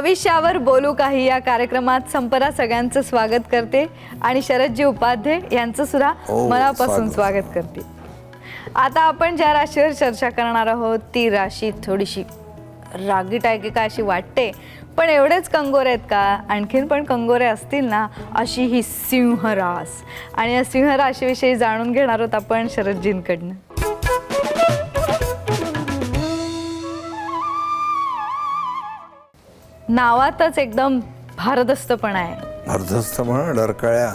भविष्यावर बोलू काही या कार्यक्रमात संपदा सगळ्यांचं स्वागत करते आणि शरदजी उपाध्ये यांचं सुद्धा मनापासून स्वागत करते। आता आपण ज्या राशीवर चर्चा करणार आहोत ती राशी थोडीशी रागीट आहे की काय अशी वाटते, पण एवढेच कंगोरे आहेत का? आणखीन पण कंगोरे असतील ना, अशी ही सिंह रास। आणि या सिंह राशीविषयी जाणून घेणार आहोत आपण शरदजींकडनं। नावातच एकदम भारदस्तपणा आहे, भारदस्तपणा,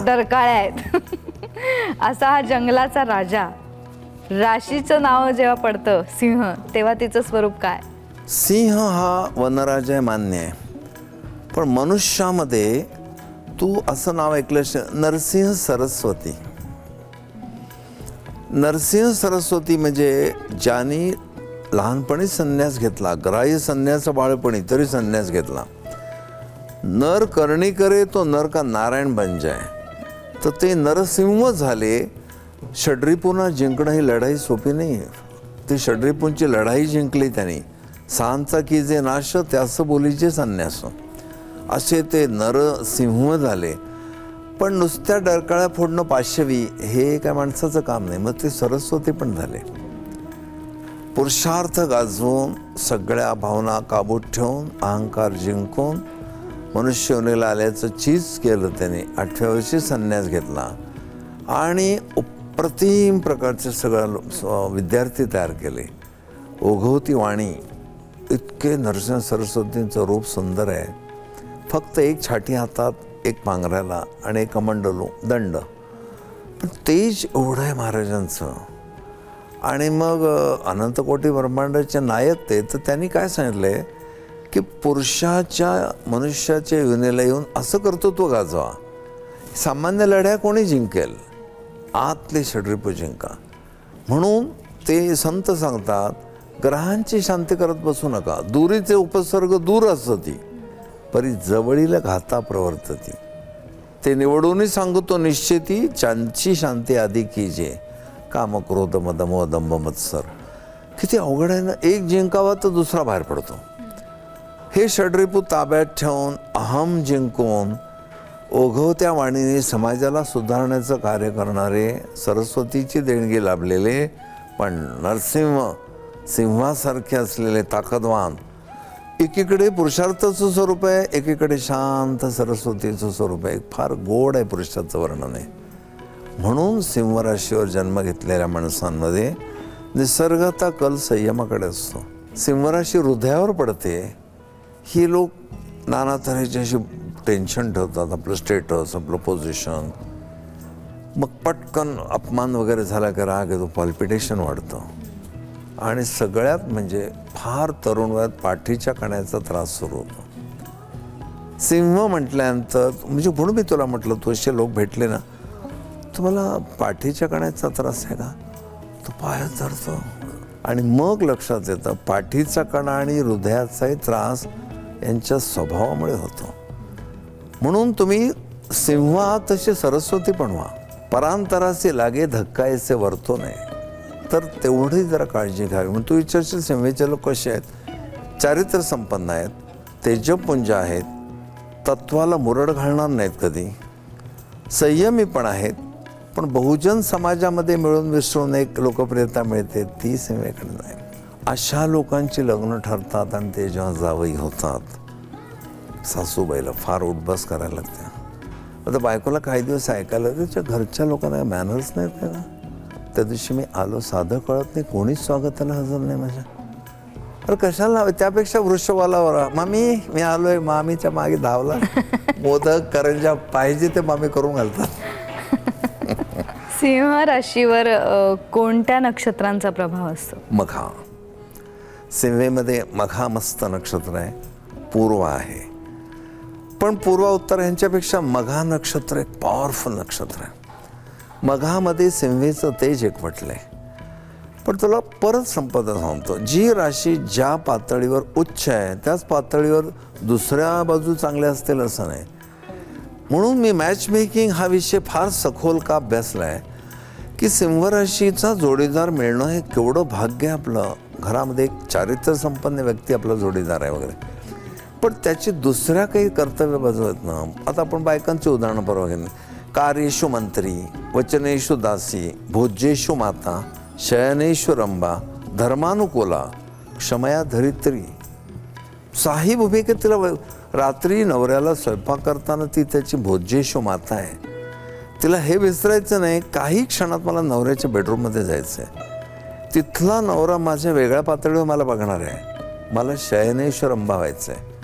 डरकाळ्या आहेत असा हा जंगलाचा राजा। राशीचं नाव जेव्हा पडतं सिंह, तेव्हा तिचं स्वरूप काय? सिंह हा वनराजा आहे, मान्य आहे, पण मनुष्यामध्ये तू असं नाव ऐकलं, नरसिंह सरस्वती। नरसिंह सरस्वती म्हणजे ज्यांनी लहानपणी संन्यास घेतला, ग्राह्य संन्यास बाळपणी तरी संन्यास घेतला। नर करणी करे तो नर का नारायण बन जाय, तर ते नरसिंह झाले। षड्रिपूंना जिंकणं ही लढाई सोपी नाही आहे। ती षड्रिपूंची लढाई जिंकली त्यांनी। सांचा की जे नाश त्यास बोलीचे संन्यास, असे ते नरसिंह झाले। पण नुसत्या डरकाळ्या फोडणं पाशवी हे काय माणसाचं काम नाही, मग ते सरस्वती पण झाले। पुरुषार्थ गाजवून, सगळ्या भावना काबूत ठेवून, अहंकार जिंकून मनुष्य योनीला आल्याचं चीज केलं त्यांनी। 8व्या वर्षी संन्यास घेतला आणि अप्रतिम प्रकारचे सगळं विद्यार्थी तयार केले। ओघवती वाणी, इतके नरसिंह सरस्वतींचं रूप सुंदर आहे। फक्त एक छाटी हातात, एक पांघरायला आणि एक कमंडलू दंड, पण तेज एवढं आहे महाराजांचं। आणि मग अनंतकोटी ब्रह्मांडाचे नायक ते, तर त्यांनी काय सांगितलंय की पुरुषाच्या मनुष्याच्या योनीला येऊन असं कर्तृत्व गाजवा, सामान्य लढ्या कोणी जिंकेल, आतले षड्रिपू जिंका। म्हणून ते संत सांगतात, ग्रहांची शांती करत बसू नका, दुरीचे उपसर्ग दूर असती परी जवळीला घाता प्रवर्तती। ते निवडूनही सांगतो निश्चिती, त्यांची शांती आधी कीजे, काम क्रोध मद मोह दंभ मत्सर। किती अवघड आहे ना, एक जिंकावा तर दुसरा बाहेर पडतो। हे षड्रिपू ताब्यात ठेवून, अहम जिंकून, ओघवत्या वाणीने समाजाला सुधारण्याचं कार्य करणारे, सरस्वतीची देणगी लाभलेले पण नरसिंह सिंहासारखे असलेले ताकदवान, एकीकडे पुरुषार्थाचं स्वरूप आहे, एकीकडे शांत सरस्वतीचं स्वरूप आहे। फार गोड आहे पुरुषाचं वर्णन आहे। म्हणून सिंह राशीवर जन्म घेतलेल्या माणसांमध्ये निसर्गता कल संयमाकडे असतो। सिंह राशी हृदयावर पडते, ही लोक नाना तऱ्हेची अशी टेन्शन ठेवतात, आपलं स्टेटस, आपलं पोझिशन, मग पटकन अपमान वगैरे झाला की राग येतो, पॉल्पिटेशन वाढतं आणि सगळ्यात म्हणजे फार तरुण वयात पाठीच्या कण्याचा त्रास सुरू होतो। सिंह म्हटल्यानंतर म्हणजे म्हणून मी तुला म्हटलं, तू असे लोक भेटले ना, तुम्हाला पाठीच्या कण्याचा त्रास आहे का, तो पायात धरतो आणि मग लक्षात येतं पाठीचा कणा आणि हृदयाचाही त्रास यांच्या स्वभावामुळे होतो। म्हणून तुम्ही सिंह तसे सरस्वती पण व्हा, परांतराचे लागे धक्कायचे वर्तो नये, तर तेवढी जरा काळजी घ्यावी। मग तू विचारशील सिंहेचे लोक कसे आहेत? चारित्र्य संपन्न आहेत, तेजपुंज आहेत, तत्वाला मुरड घालणार नाहीत कधी, संयमी पण आहेत, पण बहुजन समाजामध्ये मिळून मिसळून एक लोकप्रियता मिळते, ती सिंहेकडे नाही। अशा लोकांची लग्न ठरतात आणि ते जेव्हा जावई होतात, सासूबाईला फार उठबस करायला लागते। आता बायकोला काही दिवस ऐकायला त्याच्या घरच्या लोकांना मॅनर्स नाहीत का? त्या दिवशी मी आलो, साधं कळत नाही, कोणीच स्वागताला हजर नाही माझ्या। अरे कशाला, त्यापेक्षा वृषवाला मामी मी आलोय, मामीच्या मागे धावला, मोदक करंजा पाहिजे ते मामी करून घालतात। सिंह राशीवर कोणत्या नक्षत्रांचा प्रभाव असतो? मघा। सिंहेमध्ये मघा मस्त नक्षत्र आहे, पूर्व आहे, पण पूर्व उत्तर यांच्यापेक्षा मघा नक्षत्र एक पॉवरफुल नक्षत्र आहे। मघामध्ये सिंहेचं तेज एकवटलंय। पण तुला परत संपदा सांगतो, जी राशी ज्या पातळीवर उच्च आहे त्याच पातळीवर दुसऱ्या बाजू चांगल्या असतील असं नाही। म्हणून मी मॅच मेकिंग हा विषय फार सखोल का अभ्यासला आहे की सिंह राशीचा जोडीदार मिळणं हे केवढं भाग्य आहे आपलं। घरामध्ये एक चारित्र्य संपन्न व्यक्ती आपला जोडीदार आहे वगैरे, पण त्याची दुसऱ्या काही कर्तव्य बजावत ना. आता आपण बायकांची उदाहरणं परवा घेणे. कार्येषु मंत्री, वचनेषु दासी, भोज्येषु माता, शयनेषु रंभा, धर्मानुकूला, क्षमया धरित्री. साही भूमिकेत तिला रात्री नवऱ्याला स्वयंपाक करताना ती त्याची भोज्येषु माता आहे. तिला हे विसरायचं नाही, काही क्षणात मला नवऱ्याच्या बेडरूममध्ये जायचं आहे. तिथला नवरा माझ्या वेगळ्या पातळीवर मला बघणार आहे. मला शयनेश्वर रंभा व्हायचं आहे.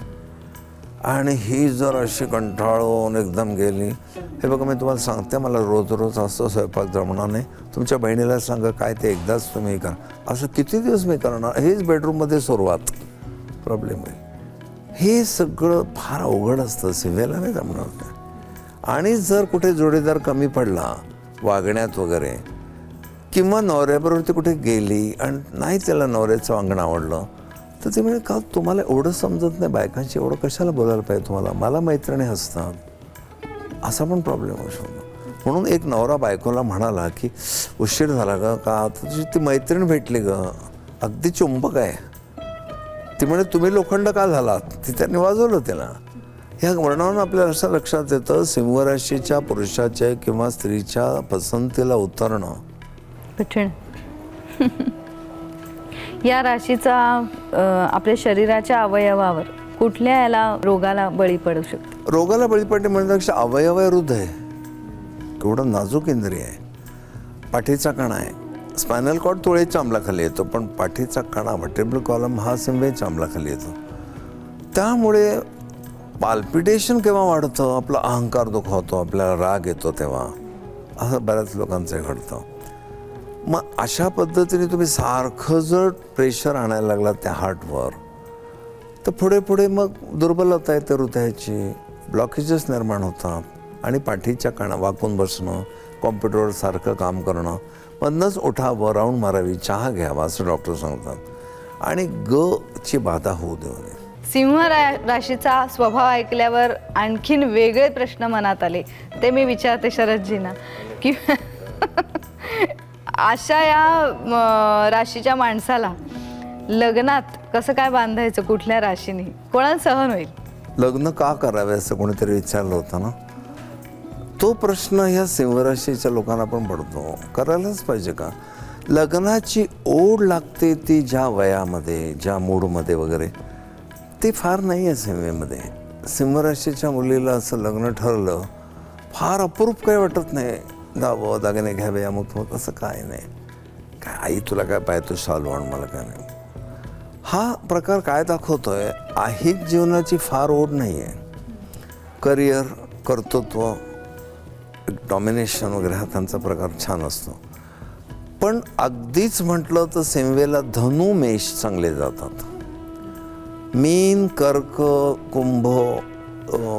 आणि ही जर अशी कंटाळून एकदम गेली, हे बघा मी तुम्हाला सांगते, मला रोज रोज असं स्वयंपाक जमणार नाही. तुमच्या बहिणीला सांगा काय ते एकदाच तुम्ही करा. असं किती दिवस मी करणार. हेच बेडरूममध्ये सुरुवात प्रॉब्लेम होईल. हे सगळं फार अवघड असतं, सिव्हिलला नाही जमणार नाही. आणि जर कुठे जोडीदार कमी पडला वागण्यात वगैरे, किंवा नवऱ्याबरोबर ती कुठे गेली आणि नाही त्याला नवऱ्याचं वागणं आवडलं, तर ते म्हणजे का तुम्हाला एवढं समजत नाही बायकांची, एवढं कशाला बोलायला पाहिजे तुम्हाला, मला मैत्रिणी हसतात, असा पण प्रॉब्लेम होऊ शकतो. म्हणून एक नवरा बायकोला म्हणाला की उशीर झाला ग, का तुझी ती मैत्रीण भेटली ग, अगदी चुंबक आहे ती, म्हणे तुम्ही लोखंड का झालात, ती त्यांनी वाजवलं त्याला. ह्या वर्णनावरून आपल्याला असं लक्षात येतं, सिंहराशीच्या पुरुषाच्या किंवा स्त्रीच्या पसंतीला उतरणं कठीण. या राशीचा आपल्या शरीराच्या अवयवावर कुठल्या याला रोगाला बळी पडू शकतो? रोगाला बळी पडणे म्हणण्यापेक्षा अवयव आहे हृदय. केवढं नाजूक इंद्रिय आहे. पाठीचा कणा आहे. स्पायनल कॉर्ड तोळेच्या अंमलाखाली येतो, पण पाठीचा कणा व्हर्टेब्रल कॉलम हा सिंवेच्या अंमलाखाली येतो. त्यामुळे पाल्पिटेशन केव्हा वाढतं, आपला अहंकार दुखावतो, आपल्याला राग येतो तेव्हा, असं बऱ्याच लोकांचं घडतं. मग अशा पद्धतीने तुम्ही सारखं जर प्रेशर आणायला लागला त्या हार्टवर, तर पुढे पुढे मग दुर्बलता येते हृदयाची, ब्लॉकेजेस निर्माण होतात. आणि पाठीच्या कणा वाकून बसणं, कॉम्प्युटरवर सारखं काम करणं, मधनंच उठावं, राऊंड मारावी, चहा घ्यावा असं डॉक्टर सांगतात. आणि ची बाधा होऊ देऊ नये. सिंह राशीचा स्वभाव ऐकल्यावर आणखीन वेगळे प्रश्न मनात आले, ते मी विचारते शरदजींना की अशा या राशीच्या माणसाला लग्नात कसं काय बांधायचं, कुठल्या राशीने, कोणाला सहन होईल? लग्न का करावे असं कोणीतरी विचारलं होतं ना, तो प्रश्न ह्या सिंहराशीच्या लोकांना पण पडतो. करायलाच पाहिजे का? लग्नाची ओढ लागते ती ज्या वयामध्ये, ज्या मूडमध्ये वगैरे, ते फार नाही आहे सिंहेमध्ये. सिंहराशीच्या मुलीला असं लग्न ठरलं, फार अपूर्व काही वाटत नाही. दावं दागिने घ्यावे अमुक तमुक असं काय नाही. काय आई तुला काय पाहिजे, तू सालवण, मला काय नाही. हा प्रकार काय दाखवतोय, ऐहिक जीवनाची फार ओढ नाही आहे. करिअर, कर्तृत्व, डॉमिनेशन वगैरे हा त्यांचा प्रकार छान असतो. पण अगदीच म्हटलं तर सिंहेला धनु मेष चांगले जातात. मीन, कर्क, कुंभ,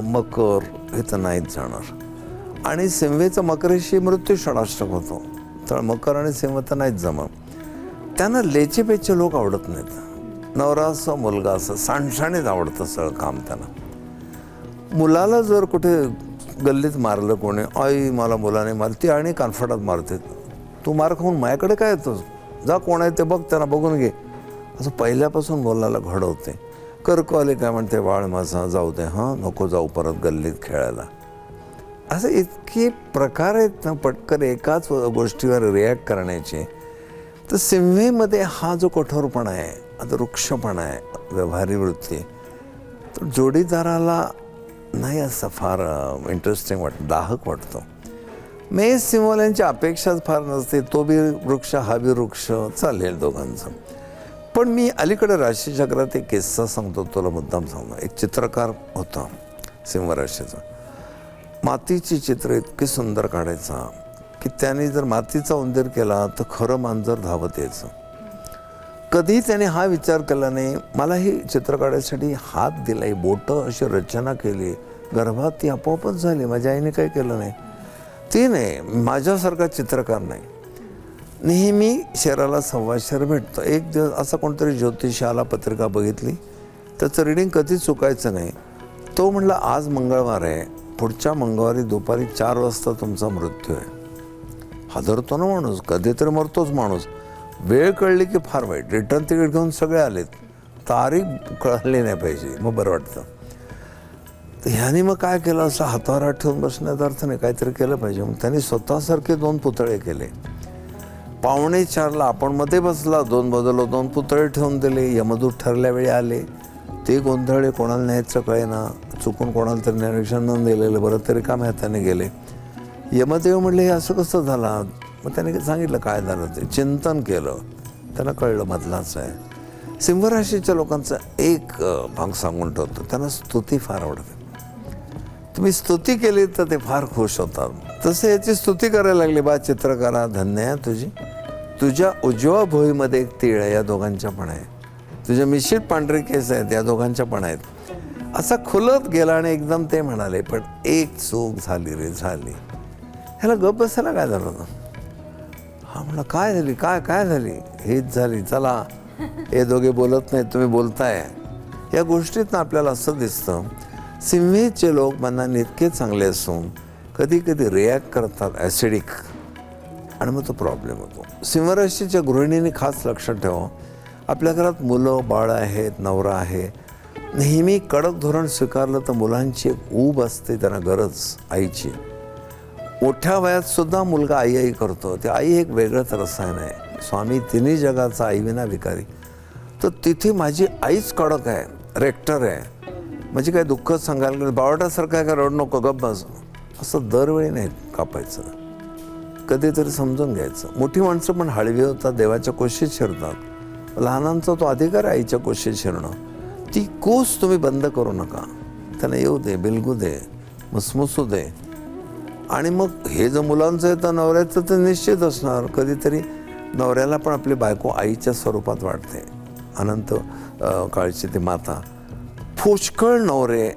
मकर हे तर नाहीच जाणार. आणि सिंहेचा मकरेशी मृत्यू षडाष्टक होतो, तर मकर आणि सिंह तर नाहीच जमत. त्यांना लेचेपेचे लोक आवडत नाहीत. नवरा असं मुलगा असं सांडसाणीत आवडतं सगळं काम त्यांना. मुलाला जर कुठे गल्लीत मारलं कोणी, आई मला मुलाने मारली, ती आणि कानफटात मारते, तू मार खाऊन माझ्याकडे काय येतोस, जा कोण आहे ते बघ, त्यांना बघून घे, असं पहिल्यापासून मुलाला घडवते. कर्कवाले काय म्हणते, बाळ माझा जाऊ दे, हां नको जाऊ परत गल्लीत खेळायला. असं इतके प्रकार आहेत ना पटकन एकाच गोष्टीवर रिॲक्ट करण्याचे. तर सिंहेमध्ये हा जो कठोरपणा आहे, आता वृक्षपणा आहे, व्यवहारी वृत्ती, तर जोडीदाराला नाही असं फार इंटरेस्टिंग वाटतं, दाहक वाटतं. मेष सिंहवाल्यांची अपेक्षाच फार नसते, तो बी वृक्ष हा बी वृक्ष, चालेल दोघांचं. पण मी अलीकडे राशीचक्रात एक किस्सा सांगतो, तुला मुद्दाम सांगतो. एक चित्रकार होता सिंह राशीचा, मातीची चित्र इतकी सुंदर काढायचा की त्याने जर मातीचा उंदीर केला तर खरं मांजर धावत यायचं. कधी त्याने हा विचार केला नाही, मला ही चित्र काढायसाठी हात दिला, ही बोटं अशी रचना केली, गर्भात ती आपोआपच झाली, माझ्या आईने काही केलं नाही. ती नाही, माझ्यासारखा चित्रकार नाही. नेहमी शहराला सव्वाशेर भेटतो. एक दिवस असा कोणतरी ज्योतिषाला पत्रिका बघितली, त्याचं रिडिंग कधीच चुकायचं नाही. तो म्हणला आज मंगळवार आहे, पुढच्या मंगळवारी दुपारी 4 वाजता तुमचा मृत्यू आहे. हादरतो ना माणूस, कधीतरी मरतोच माणूस. वेळ कळली की फार वाईट. रिटर्न तिकीट घेऊन सगळे आलेत, तारीख कळली नाही पाहिजे, मग बरं वाटतं. ह्याने मग काय केलं, असं हातावर हात ठेवून बसण्याचा अर्थ नाही, काहीतरी केलं पाहिजे. मग त्यांनी स्वतःसारखे 2 पुतळे केले. 3:45ला आपण मध्ये बसला, 2 बाजूला 2 पुतळे ठेवून दिले. यमदूत ठरल्या वेळी आले, ते गोंधळे, कोणाला न्यायचं कळेना, चुकून कोणाला तरी निरीक्षण न दिलेलं, बरं तरी काम हाताने गेले. यमदेव म्हणले हे असं कसं झालं. मग त्याने सांगितलं काय झालं ते, चिंतन केलं, त्यांना कळलं मधलाच आहे. सिंहराशीच्या लोकांचा एक भाग सांगून ठेवतो, त्यांना स्तुती फार आवडते. तुम्ही स्तुती केली तर ते फार खुश होतात. तसं याची स्तुती करायला लागली, बा चित्रकारा धन्य आहे तुझी, तुझ्या उजव्या भुईमध्ये एक तीळ आहे, या दोघांच्या पण आहे, तुझ्या मिश्रित पांढरे केस आहेत, या दोघांच्या पण आहेत. असा खुलत गेला आणि एकदम ते म्हणाले, पण एक चूक झाली रे, झाली. ह्याला गप बसायला काय झालं होतं. हा म्हणला काय झाली, काय झाली. हीच झाली, चला हे दोघे बोलत नाहीत, तुम्ही बोलताय. या गोष्टीतनं आपल्याला असं दिसतं, सिंहेचे लोक मनाने इतके चांगले असून कधी कधी रिॲक्ट करतात ॲसिडिक, आणि मग तो प्रॉब्लेम होतो. सिंहराशीच्या गृहिणींनी खास लक्षात ठेवा, आपल्या घरात मुलं बाळ आहेत, नवरा आहे, नेहमी कडक धोरण स्वीकारलं तर मुलांची एक ऊब असते, त्यांना गरज आईची. मोठ्या वयात सुद्धा मुलगा आई आई करतो, ते आई एक वेगळंच रसायन आहे. स्वामी तिन्ही जगाचा आईविना विकारी. तर तिथे माझी आईच कडक आहे, रेक्टर आहे, म्हणजे काय दुःख सांगायला गेलं बावटासारखं आहे का, रड नको गप्प बस, असं दरवेळी नाही कापायचं, कधीतरी समजून घ्यायचं. मोठी माणसं पण हळवी होतात, देवाच्या कोशीत शिरतात. लहानांचा तो अधिकार आहे आईच्या कोशीत शिरणं. ती कोस तुम्ही बंद करू नका, त्यांना येऊ दे, बिलगू दे, मुसमुसू दे. आणि मग हे जर मुलांचं आहे तर नवऱ्याचं तर निश्चित असणार. कधीतरी नवऱ्याला पण आपली बायको आईच्या स्वरूपात वाटते, अनंत काळची ती माता. पुष्कळ नवरे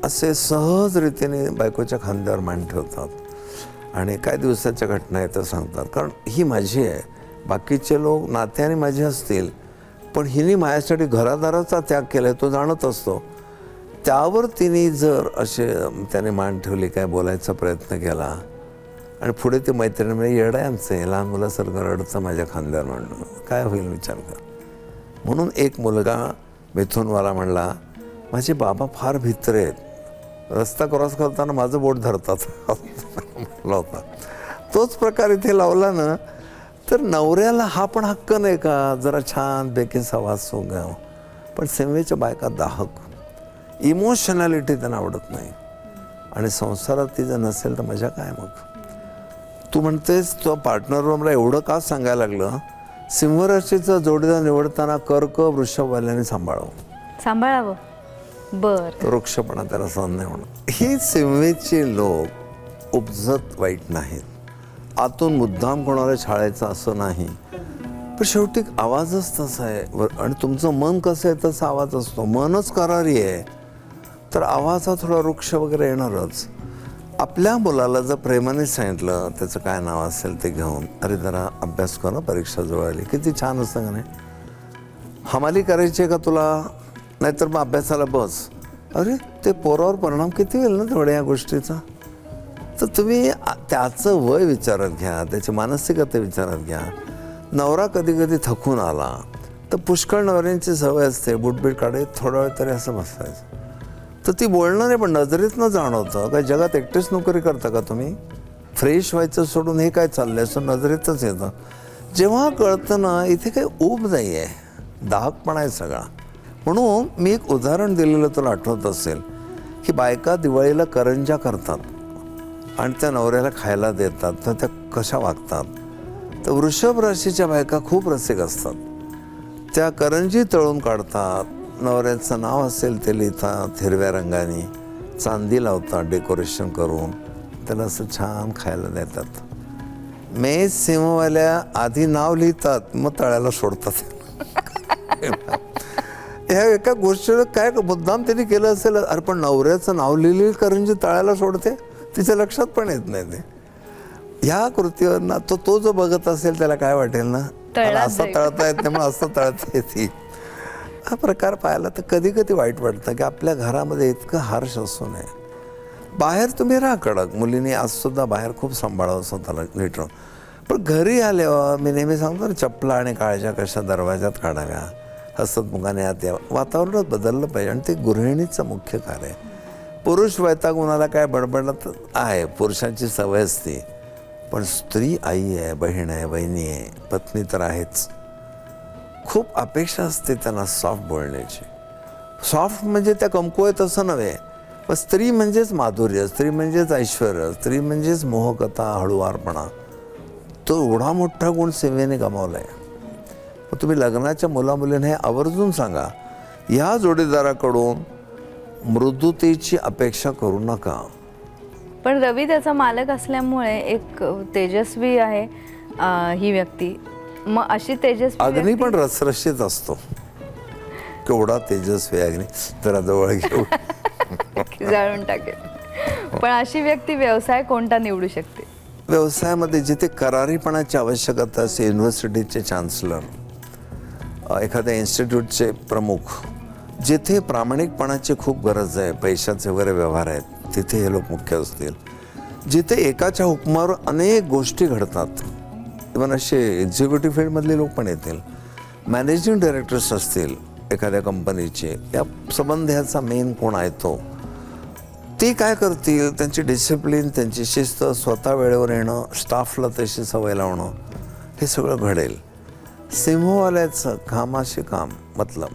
असे सहज रीतीने बायकोच्या खांद्यावर मान ठेवतात आणि काय दिवसाच्या घटना आहे तर सांगतात, कारण ही माझी आहे. बाकीचे लोक नात्याने माझे असतील, पण हिने माझ्यासाठी घरादाराचा त्याग केला आहे, तो जाणत असतो. त्यावर तिने जर असे त्याने मान ठेवली, काय बोलायचा प्रयत्न केला, आणि पुढे ते मैत्रिणी म्हणजे येडं आहे आमचं, लहान मुलासारखं रडतं माझ्या खांद्यावर म्हणणं, काय होईल विचार कर. म्हणून एक मुलगा मिथूनवाला म्हणला, माझे बाबा फार भित्रे आहेत, रस्ता क्रॉस करताना माझं बोट धरतात म्हणला होता. तोच प्रकार इथे लावला ना, तर नवऱ्याला हा पण हक्क नाही का जरा छान बेकेस आवाज सोंगाव. पण सेवेच्या बायका दाहक, इमोशनॅलिटी त्यांना आवडत नाही, आणि संसारात ती जर नसेल तर मजा काय. मग तू म्हणतेस तो पार्टनरवर मला एवढं का सांगायला लागलं. सिंहराशीचा जोडीदार निवडताना कर्क वृषभवाल्याने सांभाळावं. बर, वृक्षपणा त्याला सहन नाही होणं. ही सिंहेचे लोक उपजत वाईट नाहीत, आतून मुद्दाम कोणाला छाळायचं असं नाही, पण शेवटी आवाजच तसा आहे. आणि तुमचं मन कसं आहे तसा आवाज असतो. मनच करारी आहे तर आवाजात थोडा वृक्ष वगैरे येणारच. आपल्या मुलाला जर प्रेमाने सांगितलं, त्याचं काय नाव असेल ते घेऊन, अरे जरा अभ्यास कर ना, परीक्षा जवळ आली, किती छान असतं का नाही. हमाली करायची आहे का तुला, नाहीतर मग अभ्यासाला बस. अरे ते पोरावर परिणाम किती होईल ना तेवढ्या या गोष्टीचा. तर तुम्ही त्याचं वय विचारात घ्या, त्याची मानसिकता विचारात घ्या. नवरा कधी कधी थकून आला तर पुष्कळ नवऱ्यांची सवय असते, बुटबीट काढे थोडा वेळ तरी असं बसायचं. तर ती बोलणं नाही, पण नजरेतनं जाणवतं. काय जगात एकटेच नोकरी करता का तुम्ही, फ्रेश व्हायचं सोडून हे काय चाललंय असं नजरेतच येतं. जेव्हा कळतं ना इथे काही ऊब नाही आहे, दाहकपणा आहे सगळा. म्हणून मी एक उदाहरण दिलेलं तुला आठवत असेल की बायका दिवाळीला करंज्या करतात आणि त्या नवऱ्याला खायला देतात, तर त्या कशा वागतात. तर वृषभ राशीच्या बायका खूप रसिक असतात. त्या करंजी तळून काढतात, नवऱ्याचं नाव असेल ते लिहितात हिरव्या रंगाने, चांदी लावतात डेकोरेशन करून, त्याला असं छान खायला देतात. मेष सिंहवाल्या आधी नाव लिहितात मग तळ्याला सोडतात. ह्या एका गोष्टीला काय मुद्दाम त्यांनी केलं असेल. अरे पण नवऱ्याचं नाव लिहिली करंजी तळ्याला सोडते, तिच्या लक्षात पण येत नाही ते. ह्या कृतीवरनं तो जो बघत असेल त्याला काय वाटेल ना, असं तळता येत नाही मग असं तळता येते. हा प्रकार पाहिला तर कधी कधी वाईट वाटतं की आपल्या घरामध्ये इतकं हार्श असू नये. बाहेर तुम्ही राहा कडक, मुलींनी आजसुद्धा बाहेर खूप सांभाळावं स्वतःला नीट राहून. पण घरी आल्यावर मी नेहमी सांगतो ना, चपला आणि काळज्या कशा दरवाज्यात काढाव्या, हसतमुखाने आत यावं. वातावरणच बदललं पाहिजे, आणि ते गृहिणीचं मुख्य कार्य आहे. पुरुष वैतागुणाला काय बडबडत आहे, पुरुषांची सवय असते, पण स्त्री आई आहे, बहीण आहे, बहिणी आहे, पत्नी तर आहेच. खूप अपेक्षा असते त्यांना सॉफ्ट बोलण्याची. सॉफ्ट म्हणजे त्या कमकुवत असं नव्हे, पण स्त्री म्हणजेच माधुर्य, स्त्री म्हणजेच ऐश्वर, स्त्री म्हणजेच मोहकथा, हळुवारपणा. तो एवढा मोठा गुण सेवेने गमावला आहे. मग तुम्ही लग्नाच्या मुलामुलींना हे आवर्जून सांगा, या जोडीदाराकडून मृदुतेची अपेक्षा करू नका. पण रवी त्याचा मालक असल्यामुळे एक तेजस्वी आहे ही व्यक्ती. मग अशी तेजस्वी अग्नी पण रसरशीत असतो. केवढा तेजस्वी अग्नी, जरा जवळ घेऊ. जाळून टाकेल. पण अशी व्यक्ती व्यवसाय कोणता निवडू शकते? व्यवसायामध्ये जिथे करारीपणाची आवश्यकता असते, युनिव्हर्सिटीचे चान्सलर, एखाद्या इन्स्टिट्यूटचे प्रमुख, जिथे प्रामाणिकपणाची खूप गरज आहे, पैशाचे वगैरे व्यवहार आहेत, तिथे हे लोक मुख्य असतील. जिथे एकाच्या हुकमावर अनेक गोष्टी घडतात, इव्हन असे एक्झिक्युटिव्ह फील्डमधले लोक पण येतील, मॅनेजिंग डायरेक्टर्स असतील एखाद्या कंपनीचे, या संबंधाचा मेन कोण आहे तो, ते काय करतील, त्यांची डिसिप्लिन, त्यांची शिस्त, स्वतः वेळेवर येणं, स्टाफला तशी सवय लावणं, हे सगळं घडेल. सिंहवाल्याचं कामाशी काम मतलब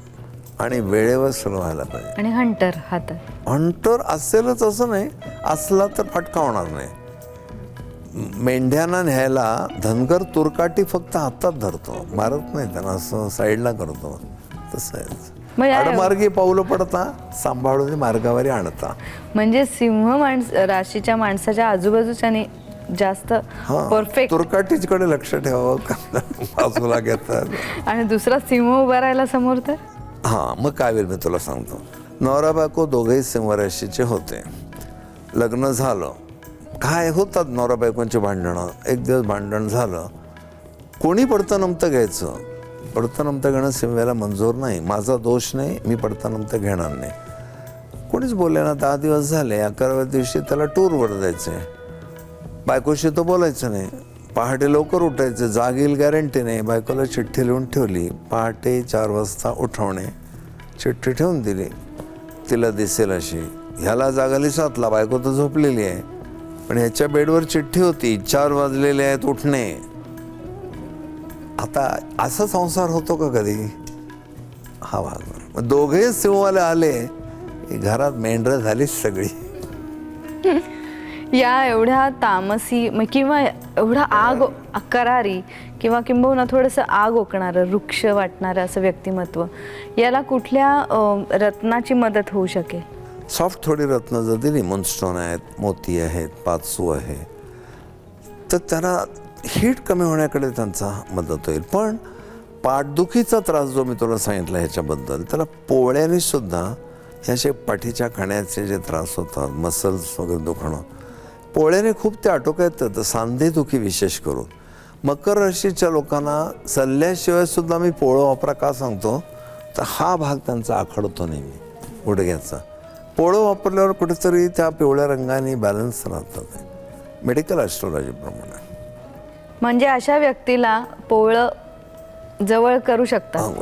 आणि वेळेवर सुरू व्हायला पाहिजे. आणि हंटर हातात. हंटर असेलच असं नाही, असला तर फटका होणार नाही. मेंढ्यांना न्यायला धनगर तुरकाटी फक्त हातात धरतो, मारत नाही त्यांना, असं साईडला करतो. तसं आहे. आडमार्गी पावलं पडता, सांभाळून मार्गावरी आणता. म्हणजे सिंह राशीच्या माणसाच्या आजूबाजूच्याने जास्त परफेक्ट. तुरकाटीकडे लक्ष ठेवावं, बाजूला घेतात. आणि दुसरा सिंह उभा राहिला समोर तर हां, मग काय होईल मी तुला सांगतो. नवरा बायको दोघेही सिंह राशीचे होते. लग्न झालं, काय होतात नवरा बायकोंची भांडणं. एक दिवस भांडण झालं, कोणी पडतं नमतं घ्यायचं. पडतं नमतं घेणं सिंहाला मंजूर नाही. माझा दोष नाही, मी पडतं नमतं घेणार नाही. कोणीच बोलले ना. 10 दिवस झाले. 11व्या दिवशी त्याला टूरवर जायचं. बायकोशी तो बोलायचं नाही. पहाटे लवकर उठायचं, जाग येईल गॅरंटी नाही. बायकोला चिठ्ठी लिहून ठेवली, पहाटे 4 वाजता उठवणे. चिठ्ठी ठेवून दिली, तिला दिसेल अशी. ह्याला जागाली 7ला, बायको तर झोपलेली आहे, पण ह्याच्या बेडवर चिठ्ठी होती, 4 वाजलेले आहेत, उठणे. आता असा संसार होतो का कधी? हा भाग. दोघे सिंहवाले आले, घरात मेंढरं झालीच सगळी. या एवढ्या तामसी किंवा एवढा आग करारी किंवा किंबहुना थोडंसं आग ओकणारं, वृक्ष वाटणारं असं व्यक्तिमत्व, याला कुठल्या रत्नाची मदत होऊ शकेल? सॉफ्ट थोडी रत्न जर दिली, मूनस्टोन आहेत, मोती आहेत, पाचसू आहे, तर त्यांना हीट कमी होण्याकडे त्यांचा मदत होईल. पण पाठदुखीचा त्रास जो मी तुला सांगितला ह्याच्याबद्दल, त्याला पोळ्याने सुद्धा ह्याचे पाठीच्या कण्याचे जे त्रास होतात, मसल्स वगैरे दुखणं, पोळ्याने खूप ते आटोक्यात येतं. तर सांधेदुखी विशेष करून मकर राशीच्या लोकांना सल्ल्याशिवाय सुद्धा मी पोळं वापरा का सांगतो, तर हा भाग त्यांचा आखडतो नेहमी, गुडघ्याचा. पोळं वापरल्यावर कुठेतरी त्या पिवळ्या रंगाने बॅलन्स राहतात, मेडिकल ॲस्ट्रोलॉजीप्रमाणे. म्हणजे अशा व्यक्तीला पोळं जवळ करू शकतात.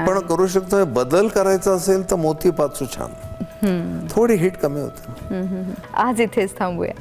पण करू शकतो. बदल करायचा असेल तर मोती पाचू छान, थोडी हीट कमी होते. आज इथेच थांबूया.